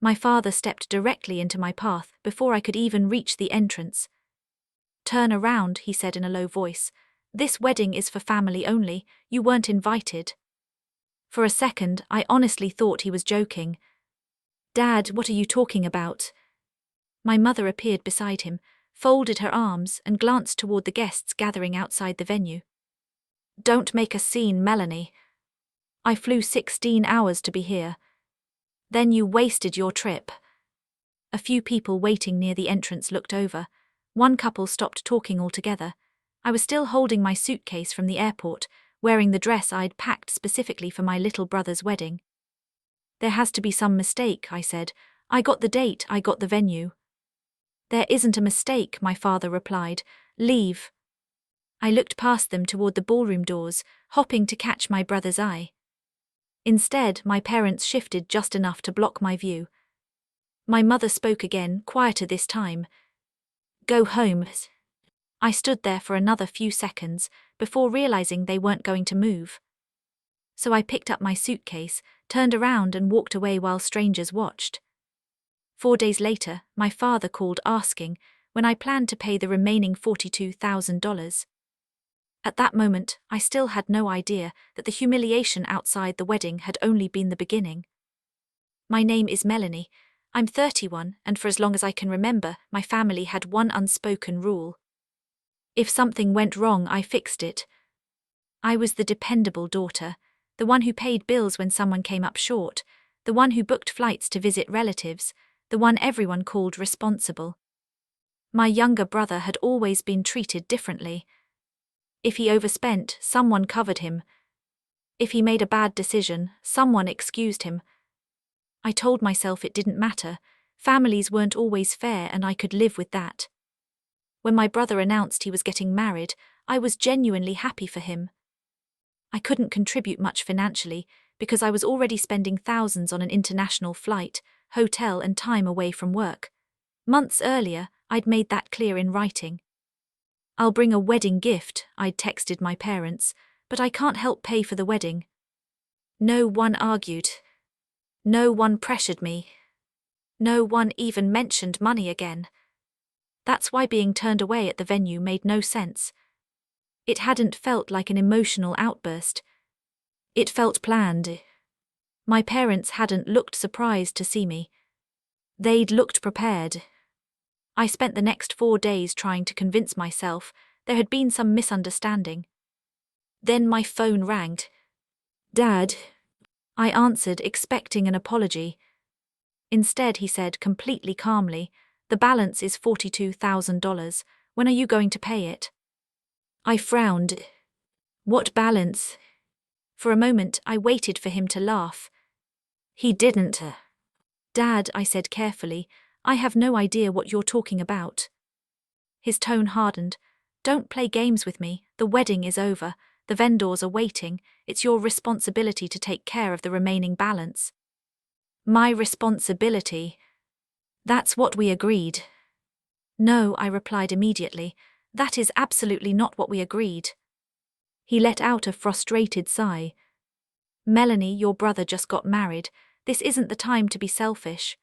My father stepped directly into my path before I could even reach the entrance. "Turn around," he said in a low voice. "This wedding is for family only, you weren't invited." For a second, I honestly thought he was joking. "Dad, what are you talking about?" My mother appeared beside him, folded her arms, and glanced toward the guests gathering outside the venue. "Don't make a scene, Melanie. I flew 16 hours to be here. Then you wasted your trip." A few people waiting near the entrance looked over. One couple stopped talking altogether. I was still holding my suitcase from the airport, wearing the dress I'd packed specifically for my little brother's wedding. "There has to be some mistake," I said. "I got the date, I got the venue." "There isn't a mistake," my father replied. "Leave." I looked past them toward the ballroom doors, hoping to catch my brother's eye. Instead, my parents shifted just enough to block my view. My mother spoke again, quieter this time. "Go home." I stood there for another few seconds before realizing they weren't going to move. So I picked up my suitcase, turned around and walked away while strangers watched. 4 days later, my father called asking when I planned to pay the remaining $42,000. At that moment, I still had no idea that the humiliation outside the wedding had only been the beginning. "My name is Melanie. I'm 31, and for as long as I can remember, my family had one unspoken rule. If something went wrong, I fixed it. I was the dependable daughter, the one who paid bills when someone came up short, the one who booked flights to visit relatives, the one everyone called responsible. My younger brother had always been treated differently. If he overspent, someone covered him. If he made a bad decision, someone excused him. I told myself it didn't matter. Families weren't always fair, and I could live with that. When my brother announced he was getting married, I was genuinely happy for him. I couldn't contribute much financially because I was already spending thousands on an international flight, hotel, and time away from work. Months earlier, I'd made that clear in writing. "I'll bring a wedding gift," I'd texted my parents, "but I can't help pay for the wedding." No one argued. No one pressured me. No one even mentioned money again. That's why being turned away at the venue made no sense. It hadn't felt like an emotional outburst. It felt planned. My parents hadn't looked surprised to see me. They'd looked prepared. I spent the next 4 days trying to convince myself there had been some misunderstanding. Then my phone rang. "Dad." I answered, expecting an apology. Instead, he said completely calmly, "The balance is $42,000. When are you going to pay it?" I frowned. "What balance?" For a moment, I waited for him to laugh. He didn't. "Dad," I said carefully, "I have no idea what you're talking about." His tone hardened. "Don't play games with me. The wedding is over. The vendors are waiting. It's your responsibility to take care of the remaining balance." My responsibility? That's what we agreed. No, I replied immediately. That is absolutely not what we agreed. He let out a frustrated sigh. "Melanie, your brother just got married. This isn't the time to be selfish."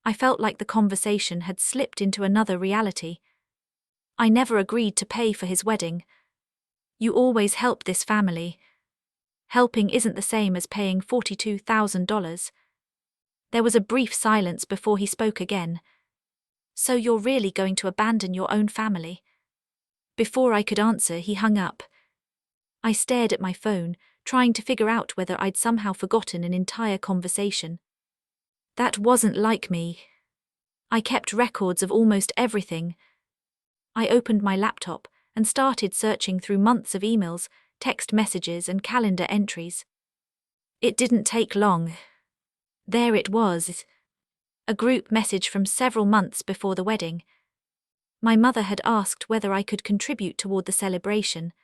I felt like the conversation had slipped into another reality. I never agreed to pay for his wedding. You always help this family. Helping isn't the same as paying $42,000. There was a brief silence before he spoke again. "So you're really going to abandon your own family?" Before I could answer, he hung up. I stared at my phone, trying to figure out whether I'd somehow forgotten an entire conversation. That wasn't like me. I kept records of almost everything. I opened my laptop and started searching through months of emails, text messages, and calendar entries. It didn't take long. There it was. A group message from several months before the wedding. My mother had asked whether I could contribute toward the celebration.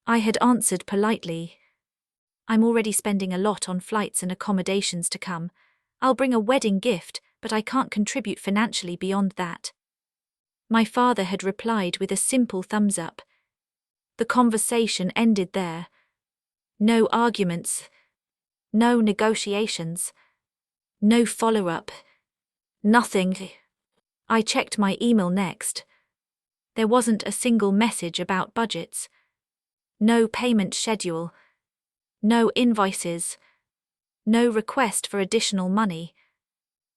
I had answered politely. "I'm already spending a lot on flights and accommodations to come. I'll bring a wedding gift, but I can't contribute financially beyond that." My father had replied with a simple thumbs up. The conversation ended there. No arguments. No negotiations. No follow-up. Nothing. I checked my email next. There wasn't a single message about budgets. No payment schedule. No invoices. No request for additional money.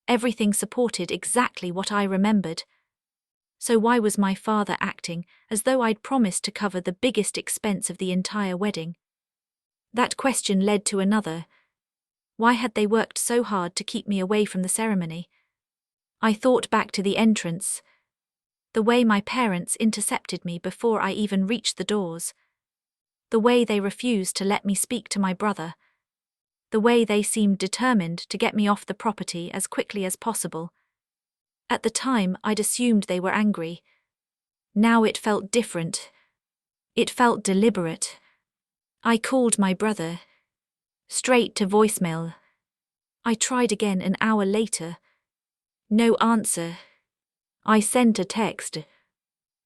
Everything supported exactly what I remembered. So why was my father acting as though I'd promised to cover the biggest expense of the entire wedding? That question led to another. Why had they worked so hard to keep me away from the ceremony? I thought back to the entrance. The way my parents intercepted me before I even reached the doors. The way they refused to let me speak to my brother. The way they seemed determined to get me off the property as quickly as possible. At the time, I'd assumed they were angry. Now it felt different. It felt deliberate. I called my brother. Straight to voicemail. I tried again an hour later. No answer. I sent a text.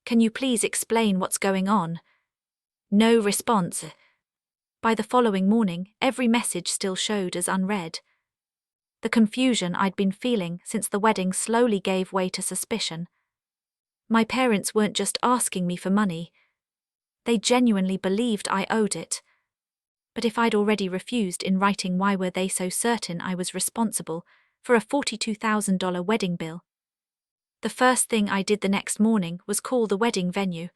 Can you please explain what's going on? No response. By the following morning, every message still showed as unread. The confusion I'd been feeling since the wedding slowly gave way to suspicion. My parents weren't just asking me for money. They genuinely believed I owed it. But if I'd already refused in writing, why were they so certain I was responsible for a $42,000 wedding bill? The first thing I did the next morning was call the wedding venue.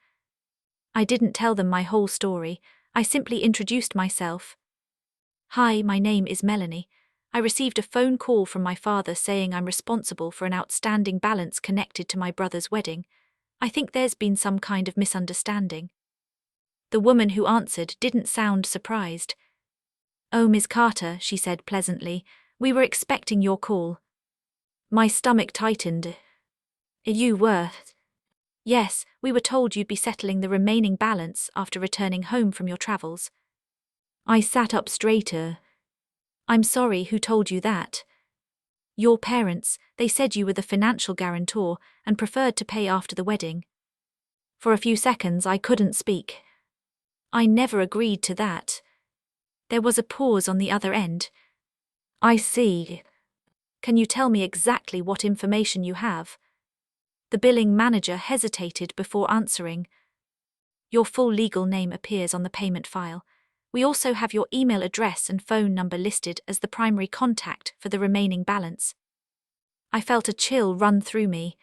I didn't tell them my whole story, I simply introduced myself. Hi, my name is Melanie. I received a phone call from my father saying I'm responsible for an outstanding balance connected to my brother's wedding. I think there's been some kind of misunderstanding. The woman who answered didn't sound surprised. Oh, Ms. Carter, she said pleasantly, we were expecting your call. My stomach tightened. You were? Yes, we were told you'd be settling the remaining balance after returning home from your travels. I sat up straighter. I'm sorry, who told you that? Your parents, they said you were the financial guarantor and preferred to pay after the wedding. For a few seconds I couldn't speak. I never agreed to that. There was a pause on the other end. I see. Can you tell me exactly what information you have? The billing manager hesitated before answering. Your full legal name appears on the payment file. We also have your email address and phone number listed as the primary contact for the remaining balance. I felt a chill run through me.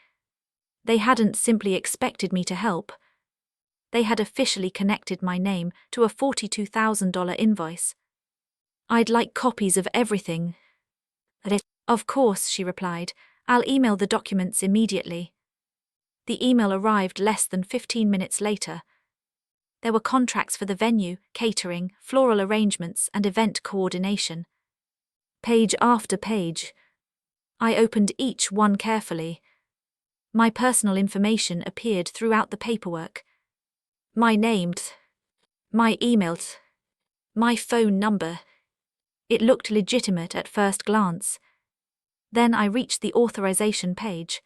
They hadn't simply expected me to help. They had officially connected my name to a $42,000 invoice. I'd like copies of everything. Of course, she replied. I'll email the documents immediately. The email arrived less than 15 minutes later. There were contracts for the venue, catering, floral arrangements, and event coordination. Page after page. I opened each one carefully. My personal information appeared throughout the paperwork. My name, my email, my phone number. It looked legitimate at first glance. Then I reached the authorization page.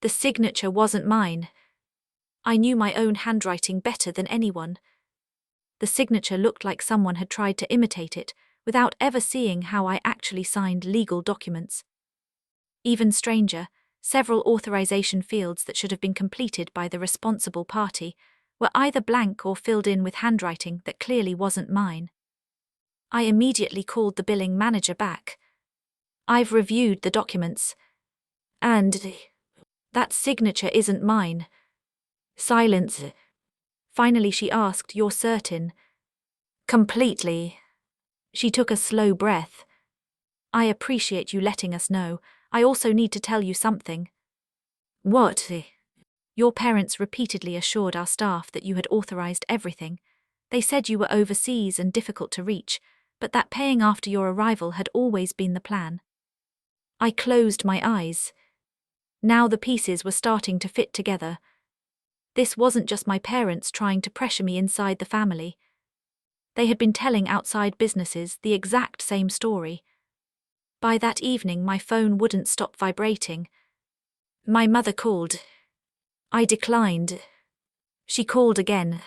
The signature wasn't mine. I knew my own handwriting better than anyone. The signature looked like someone had tried to imitate it, without ever seeing how I actually signed legal documents. Even stranger, several authorization fields that should have been completed by the responsible party were either blank or filled in with handwriting that clearly wasn't mine. I immediately called the billing manager back. I've reviewed the documents. And that signature isn't mine. Silence. Finally she asked, You're certain? Completely. She took a slow breath. I appreciate you letting us know. I also need to tell you something. What? Your parents repeatedly assured our staff that you had authorized everything. They said you were overseas and difficult to reach, but that paying after your arrival had always been the plan. I closed my eyes. Now the pieces were starting to fit together. This wasn't just my parents trying to pressure me inside the family. They had been telling outside businesses the exact same story. By that evening my phone wouldn't stop vibrating. My mother called. I declined. She called again.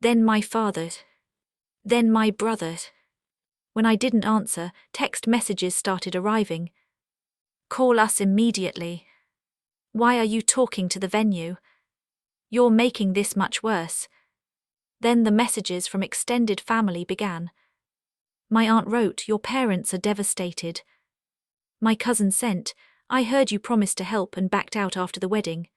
Then my father. Then my brother. When I didn't answer, text messages started arriving. Call us immediately. Why are you talking to the venue? You're making this much worse. Then the messages from extended family began. My aunt wrote, your parents are devastated. My cousin sent, I heard you promised to help and backed out after the wedding.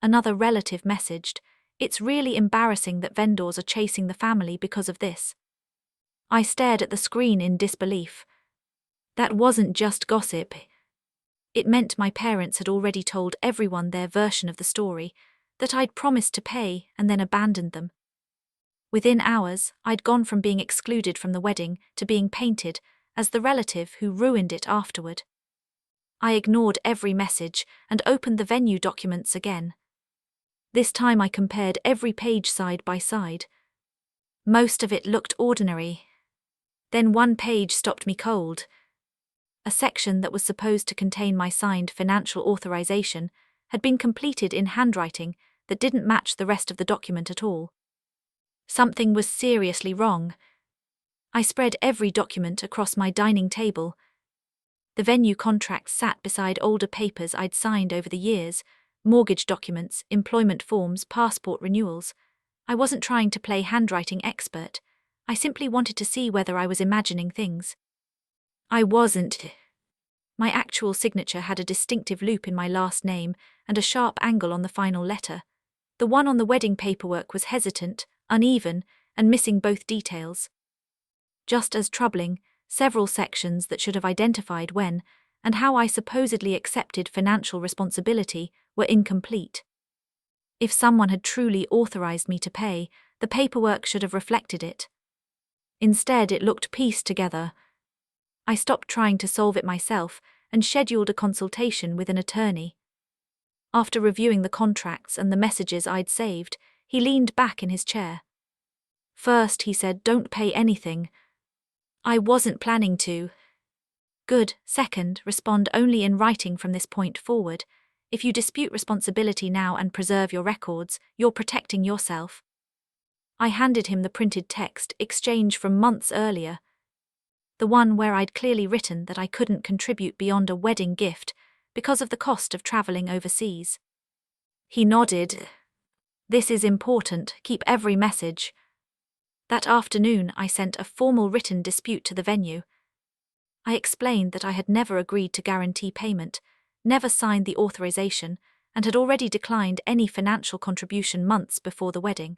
Another relative messaged, it's really embarrassing that vendors are chasing the family because of this. I stared at the screen in disbelief. That wasn't just gossip. It meant my parents had already told everyone their version of the story, that I'd promised to pay and then abandoned them. Within hours, I'd gone from being excluded from the wedding to being painted as the relative who ruined it afterward. I ignored every message and opened the venue documents again. This time I compared every page side by side. Most of it looked ordinary. Then one page stopped me cold. A section that was supposed to contain my signed financial authorization had been completed in handwriting that didn't match the rest of the document at all. Something was seriously wrong. I spread every document across my dining table. The venue contract sat beside older papers I'd signed over the years, mortgage documents, employment forms, passport renewals. I wasn't trying to play handwriting expert. I simply wanted to see whether I was imagining things. I wasn't. My actual signature had a distinctive loop in my last name and a sharp angle on the final letter. The one on the wedding paperwork was hesitant, uneven, and missing both details. Just as troubling, several sections that should have identified when and how I supposedly accepted financial responsibility were incomplete. If someone had truly authorized me to pay, the paperwork should have reflected it. Instead, it looked pieced together. I stopped trying to solve it myself and scheduled a consultation with an attorney. After reviewing the contracts and the messages I'd saved, he leaned back in his chair. First, he said, don't pay anything. I wasn't planning to. Good. Second, respond only in writing from this point forward. If you dispute responsibility now and preserve your records, you're protecting yourself. I handed him the printed text exchange from months earlier. The one where I'd clearly written that I couldn't contribute beyond a wedding gift because of the cost of traveling overseas. He nodded. This is important, keep every message. That afternoon, I sent a formal written dispute to the venue. I explained that I had never agreed to guarantee payment, never signed the authorization, and had already declined any financial contribution months before the wedding.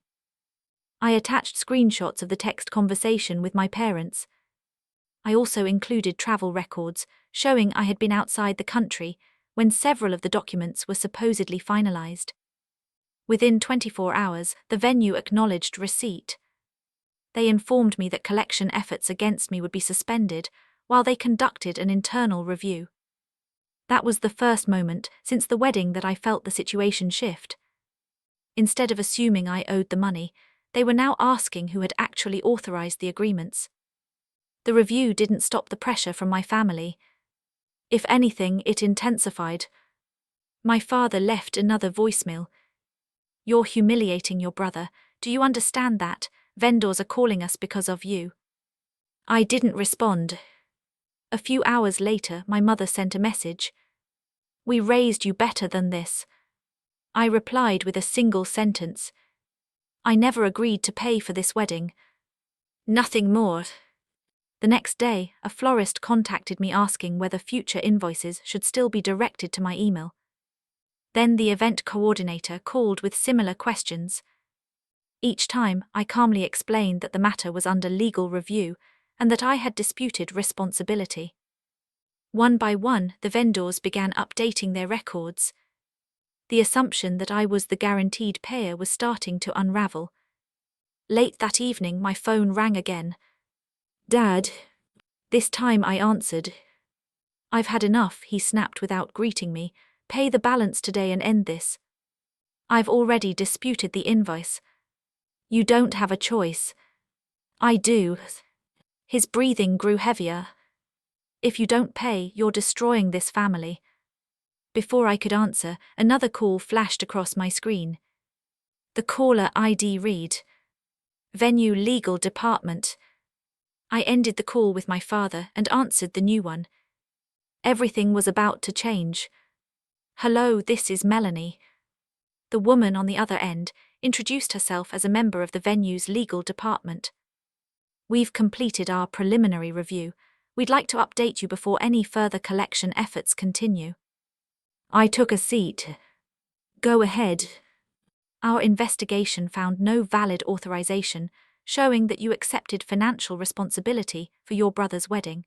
I attached screenshots of the text conversation with my parents. I also included travel records showing I had been outside the country when several of the documents were supposedly finalized. Within 24 hours, the venue acknowledged receipt. They informed me that collection efforts against me would be suspended while they conducted an internal review. That was the first moment since the wedding that I felt the situation shift. Instead of assuming I owed the money, they were now asking who had actually authorized the agreements. The review didn't stop the pressure from my family. If anything, it intensified. My father left another voicemail. You're humiliating your brother. Do you understand that? Vendors are calling us because of you. I didn't respond. A few hours later, my mother sent a message. We raised you better than this. I replied with a single sentence. I never agreed to pay for this wedding. Nothing more. The next day, a florist contacted me asking whether future invoices should still be directed to my email. Then the event coordinator called with similar questions. Each time, I calmly explained that the matter was under legal review and that I had disputed responsibility. One by one, the vendors began updating their records. The assumption that I was the guaranteed payer was starting to unravel. Late that evening, my phone rang again. Dad. This time I answered. I've had enough, he snapped without greeting me. Pay the balance today and end this. I've already disputed the invoice. You don't have a choice. I do. His breathing grew heavier. If you don't pay, you're destroying this family. Before I could answer, another call flashed across my screen. The caller ID read, Venue Legal Department. I ended the call with my father and answered the new one. Everything was about to change. "Hello, this is Melanie." The woman on the other end introduced herself as a member of the venue's legal department. "We've completed our preliminary review. We'd like to update you before any further collection efforts continue." I took a seat. "Go ahead." "Our investigation found no valid authorization showing that you accepted financial responsibility for your brother's wedding."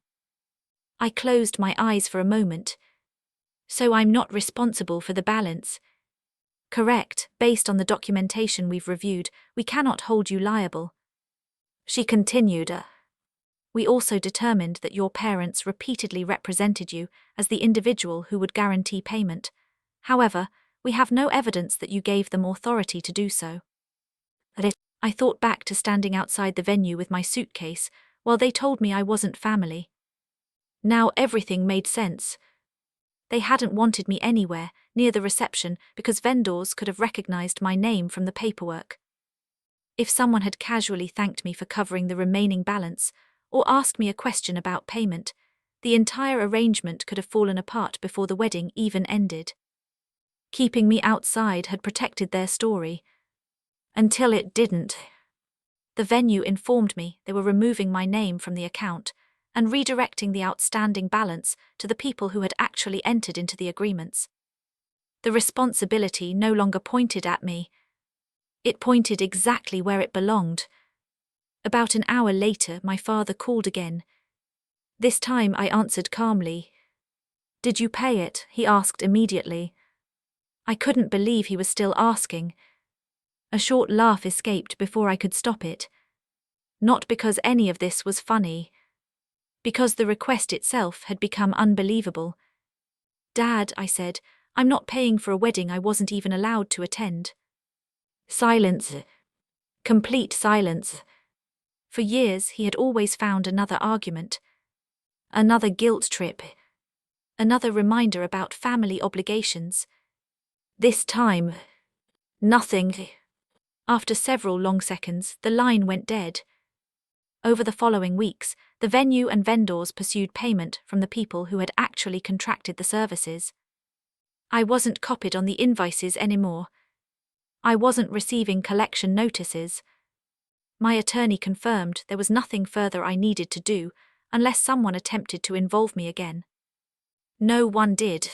I closed my eyes for a moment. "So I'm not responsible for the balance?" "Correct. Based on the documentation we've reviewed, we cannot hold you liable." She continued, "We also determined that your parents repeatedly represented you as the individual who would guarantee payment. However, we have no evidence that you gave them authority to do so." I thought back to standing outside the venue with my suitcase while they told me I wasn't family. Now everything made sense. They hadn't wanted me anywhere near the reception because vendors could have recognized my name from the paperwork. If someone had casually thanked me for covering the remaining balance or asked me a question about payment, the entire arrangement could have fallen apart before the wedding even ended. Keeping me outside had protected their story. Until it didn't. The venue informed me they were removing my name from the account and redirecting the outstanding balance to the people who had actually entered into the agreements. The responsibility no longer pointed at me. It pointed exactly where it belonged. About an hour later, my father called again. This time I answered calmly. "Did you pay it?" he asked immediately. I couldn't believe he was still asking. A short laugh escaped before I could stop it. Not because any of this was funny. Because the request itself had become unbelievable. "Dad," I said, "I'm not paying for a wedding I wasn't even allowed to attend." Silence. Complete silence. For years he had always found another argument. Another guilt trip. Another reminder about family obligations. This time, nothing. After several long seconds, the line went dead. Over the following weeks, the venue and vendors pursued payment from the people who had actually contracted the services. I wasn't copied on the invoices anymore. I wasn't receiving collection notices. My attorney confirmed there was nothing further I needed to do unless someone attempted to involve me again. No one did.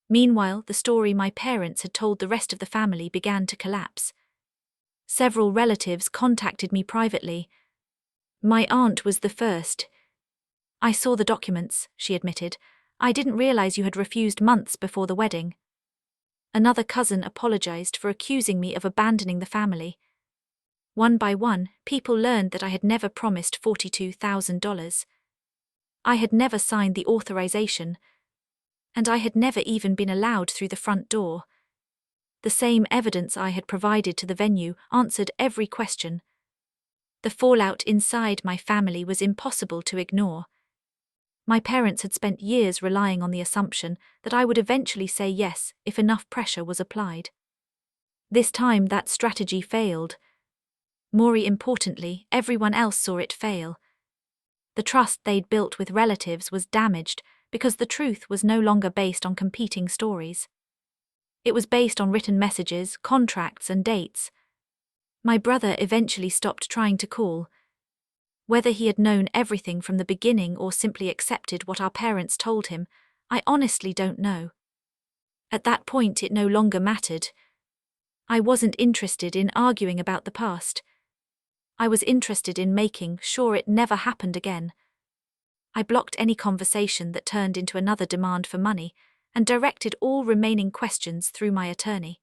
Meanwhile, the story my parents had told the rest of the family began to collapse. Several relatives contacted me privately. My aunt was the first. "I saw the documents," she admitted. "I didn't realize you had refused months before the wedding." Another cousin apologized for accusing me of abandoning the family. One by one, people learned that I had never promised $42,000. I had never signed the authorization, and I had never even been allowed through the front door. The same evidence I had provided to the venue answered every question. The fallout inside my family was impossible to ignore. My parents had spent years relying on the assumption that I would eventually say yes if enough pressure was applied. This time that strategy failed. More importantly, everyone else saw it fail. The trust they'd built with relatives was damaged because the truth was no longer based on competing stories. It was based on written messages, contracts, and dates. My brother eventually stopped trying to call. Whether he had known everything from the beginning or simply accepted what our parents told him, I honestly don't know. At that point, it no longer mattered. I wasn't interested in arguing about the past. I was interested in making sure it never happened again. I blocked any conversation that turned into another demand for money and directed all remaining questions through my attorney.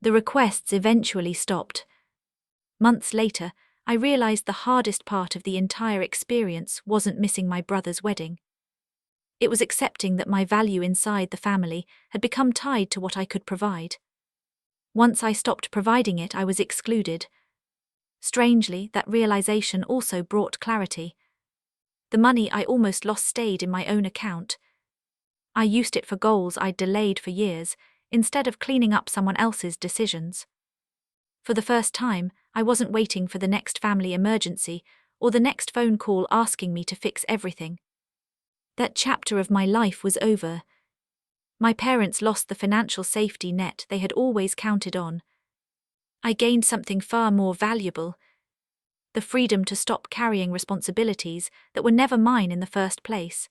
The requests eventually stopped. Months later, I realized the hardest part of the entire experience wasn't missing my brother's wedding. It was accepting that my value inside the family had become tied to what I could provide. Once I stopped providing it, I was excluded. Strangely, that realization also brought clarity. The money I almost lost stayed in my own account. I used it for goals I'd delayed for years, instead of cleaning up someone else's decisions. For the first time, I wasn't waiting for the next family emergency or the next phone call asking me to fix everything. That chapter of my life was over. My parents lost the financial safety net they had always counted on. I gained something far more valuable: the freedom to stop carrying responsibilities that were never mine in the first place.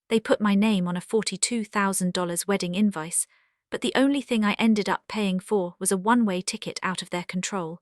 They put my name on a $42,000 wedding invoice, but the only thing I ended up paying for was a one-way ticket out of their control.